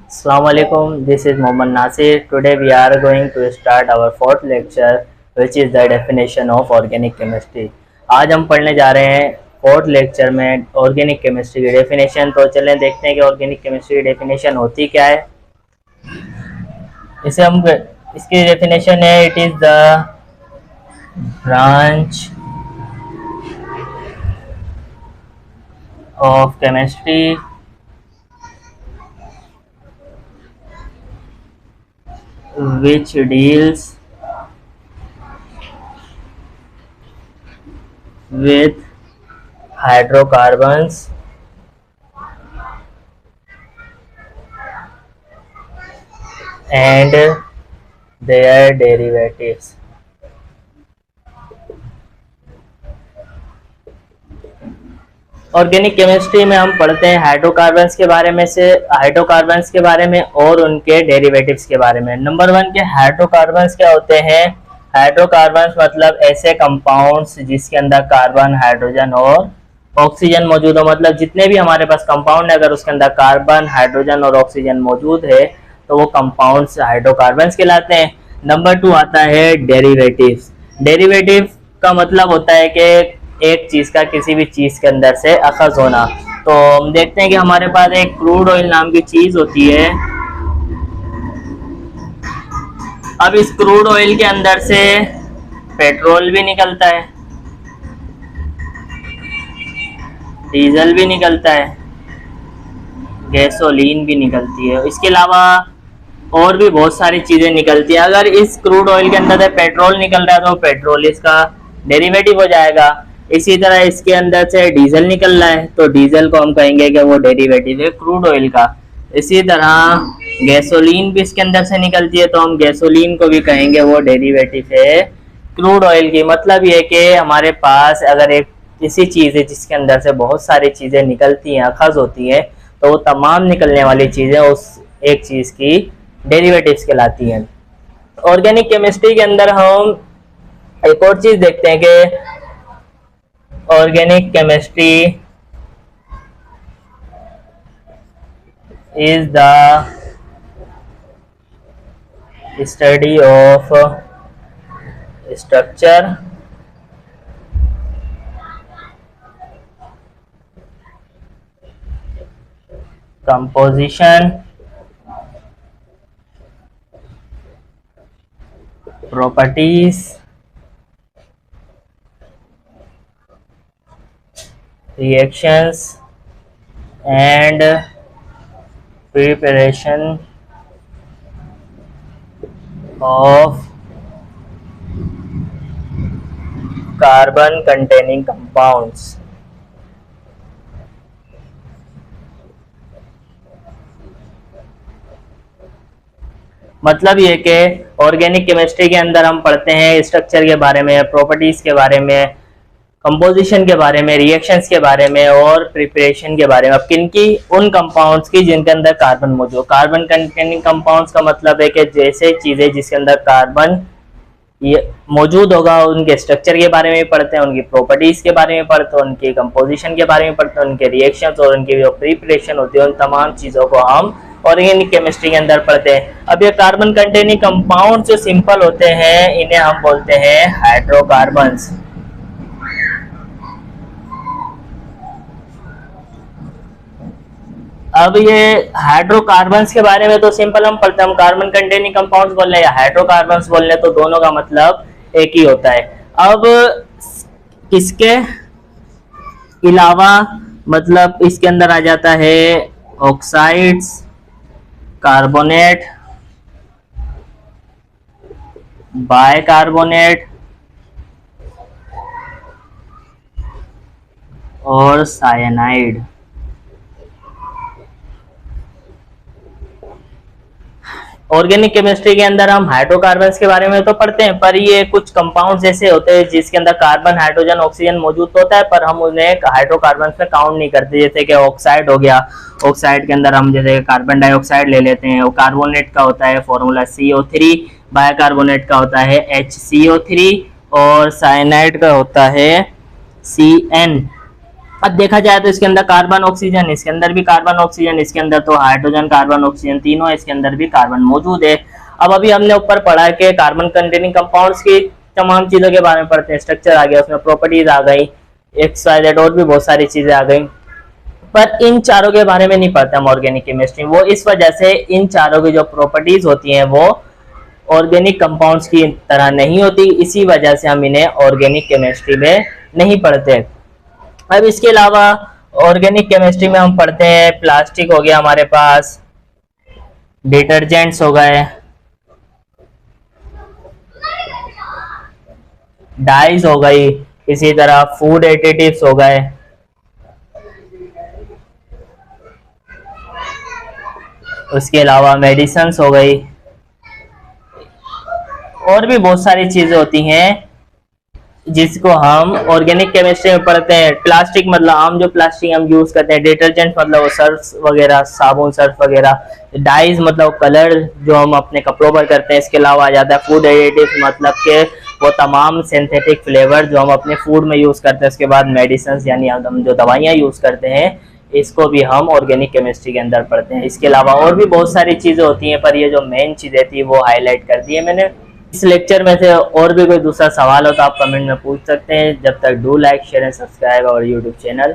Assalamualaikum, this is Mohammad Nasir. Today we are going to start our fourth lecture which is the definition of organic chemistry. आज हम पढ़ने जा रहे हैं fourth lecture में organic chemistry की definition. तो चलें देखते हैं कि ऑर्गेनिक केमिस्ट्री की डेफिनेशन होती क्या है। इसे हम इसकी डेफिनेशन है, it is the branch of chemistry which deals with hydrocarbons and their derivatives। Organic chemistry में हम पढ़ते हैं हाइड्रोकार्बन्स के बारे में और उनके डेरिवेटिव्स के बारे में। नंबर 1 के हाइड्रोकार्बन्स क्या होते हैं। हाइड्रोकार्बन्स मतलब ऐसे कंपाउंड्स जिसके अंदर कार्बन, हाइड्रोजन और ऑक्सीजन मौजूद हो। मतलब जितने भी हमारे पास कंपाउंड है, अगर उसके अंदर कार्बन, हाइड्रोजन और ऑक्सीजन मौजूद है तो वो कंपाउंड्स हाइड्रोकार्बन्स कहलाते हैं। नंबर 2 आता है डेरिवेटिव्स। डेरिवेटिव का मतलब होता है कि एक चीज का किसी भी चीज के अंदर से अखज होना। तो हम देखते हैं कि हमारे पास एक क्रूड ऑयल नाम की चीज होती है। अब इस क्रूड ऑयल के अंदर से पेट्रोल भी निकलता है, डीजल भी निकलता है, गैसोलीन भी निकलती है। इसके अलावा और भी बहुत सारी चीजें निकलती है। अगर इस क्रूड ऑयल के अंदर से पेट्रोल निकल रहा है तो पेट्रोल इसका डेरिवेटिव हो जाएगा। इसी तरह इसके अंदर से डीजल निकल रहा है तो डीजल को हम कहेंगे कि वो डेरिवेटिव है क्रूड ऑयल का। इसी तरह गैसोलीन भी इसके अंदर से निकलती है तो हम गैसोलीन को भी कहेंगे वो डेरिवेटिव है क्रूड ऑयल की। मतलब ये कि हमारे पास अगर एक किसी चीज़ है जिसके अंदर से बहुत सारी चीज़ें निकलती हैं, अखज होती हैं, तो वो तमाम निकलने वाली चीज़ें उस एक चीज़ की डेरिवेटिव्स कहलाती हैं। ऑर्गेनिक केमिस्ट्री के अंदर हम एक और चीज़ देखते हैं कि organic chemistry is the study of structure, composition, properties, reactions and preparation of carbon containing compounds। मतलब ये कि ऑर्गेनिक केमिस्ट्री के अंदर हम पढ़ते हैं स्ट्रक्चर के बारे में, प्रॉपर्टीज के बारे में, कंपोजिशन के बारे में, रिएक्शंस के बारे में और प्रिपरेशन के बारे में। अब किनकी? उन कंपाउंड्स की जिनके अंदर कार्बन मौजूद। कार्बन कंटेनिंग कंपाउंड्स का मतलब है कि जैसे चीजें जिसके अंदर कार्बन मौजूद होगा उनके स्ट्रक्चर के बारे में पढ़ते हैं, उनकी प्रॉपर्टीज के बारे में पढ़ते हैं, उनकी कंपोजिशन के बारे में पढ़ते हैं, उनके रिएक्शंस और उनकी जो प्रिपरेशन होती है उन तमाम चीजों को हम ऑर्गेनिक केमिस्ट्री के अंदर पढ़ते हैं। अब ये कार्बन कंटेनिंग कंपाउंड जो सिंपल होते हैं इन्हें हम बोलते हैं हाइड्रोकार्बन्स। अब ये हाइड्रोकार्बन्स के बारे में तो सिंपल हम पढ़ते हैं, हम कार्बन कंटेनिंग कंपाउंड्स बोल रहे हैं या हाइड्रोकार्बन्स बोल रहे हैं तो दोनों का मतलब एक ही होता है। अब इसके अलावा मतलब इसके अंदर आ जाता है ऑक्साइड्स, कार्बोनेट, बाइकार्बोनेट और साइनाइड। ऑर्गेनिक केमिस्ट्री के अंदर हम हाइड्रोकार्बन्स के बारे में तो पढ़ते हैं, पर ये कुछ कंपाउंड्स ऐसे होते हैं जिसके अंदर कार्बन, हाइड्रोजन, ऑक्सीजन मौजूद होता है पर हम उन्हें हाइड्रोकार्बन्स में काउंट नहीं करते। जैसे कि ऑक्साइड हो गया, ऑक्साइड के अंदर हम जैसे कार्बन डाइऑक्साइड ले लेते हैं, वो कार्बोनेट का होता है फॉर्मूला CO3, बाइकार्बोनेट का होता है HCO3 और साइनाइड का होता है CN। अब देखा जाए तो इसके अंदर कार्बन ऑक्सीजन, इसके अंदर भी कार्बन ऑक्सीजन, इसके अंदर तो हाइड्रोजन कार्बन ऑक्सीजन तीनों, इसके अंदर भी कार्बन मौजूद है। अब अभी हमने ऊपर पढ़ा कि कार्बन कंटेनिंग कंपाउंड्स की तमाम चीजों के बारे में पढ़ते हैं, स्ट्रक्चर आ गया, उसमें प्रॉपर्टीज आ गई, XYZ और भी बहुत सारी चीजें आ गई, पर इन चारों के बारे में नहीं पढ़ते हम ऑर्गेनिक केमिस्ट्री। वो इस वजह से इन चारों की जो प्रॉपर्टीज होती हैं वो ऑर्गेनिक कंपाउंड्स की तरह नहीं होती, इसी वजह से हम इन्हें ऑर्गेनिक केमिस्ट्री में नहीं पढ़ते। अब इसके अलावा ऑर्गेनिक केमिस्ट्री में हम पढ़ते हैं प्लास्टिक हो गया हमारे पास, डिटर्जेंट्स हो गए, डाइज हो गई, इसी तरह फूड एडिटिव्स हो गए, उसके अलावा मेडिसिन्स हो गई, और भी बहुत सारी चीजें होती हैं जिसको हम ऑर्गेनिक केमिस्ट्री में पढ़ते हैं। प्लास्टिक मतलब आम जो प्लास्टिक हम यूज करते हैं, डिटर्जेंट मतलब वो सर्फ वगैरह, साबुन सर्फ वगैरह, डाइज मतलब कलर जो हम अपने कपड़ों पर करते हैं। इसके अलावा आ जाता है फूड एडिटिव, मतलब के वो तमाम सिंथेटिक फ्लेवर जो हम अपने फूड में यूज करते हैं। उसके बाद मेडिसिन यानी हम जो दवाइयाँ यूज करते हैं, इसको भी हम ऑर्गेनिक केमिस्ट्री के अंदर पढ़ते हैं। इसके अलावा और भी बहुत सारी चीजें होती हैं, पर ये जो मेन चीजें थी वो हाईलाइट कर दी है मैंने। इस लेक्चर में से और भी कोई दूसरा सवाल हो तो आप कमेंट में पूछ सकते हैं। जब तक do like share and subscribe और यूट्यूब चैनल।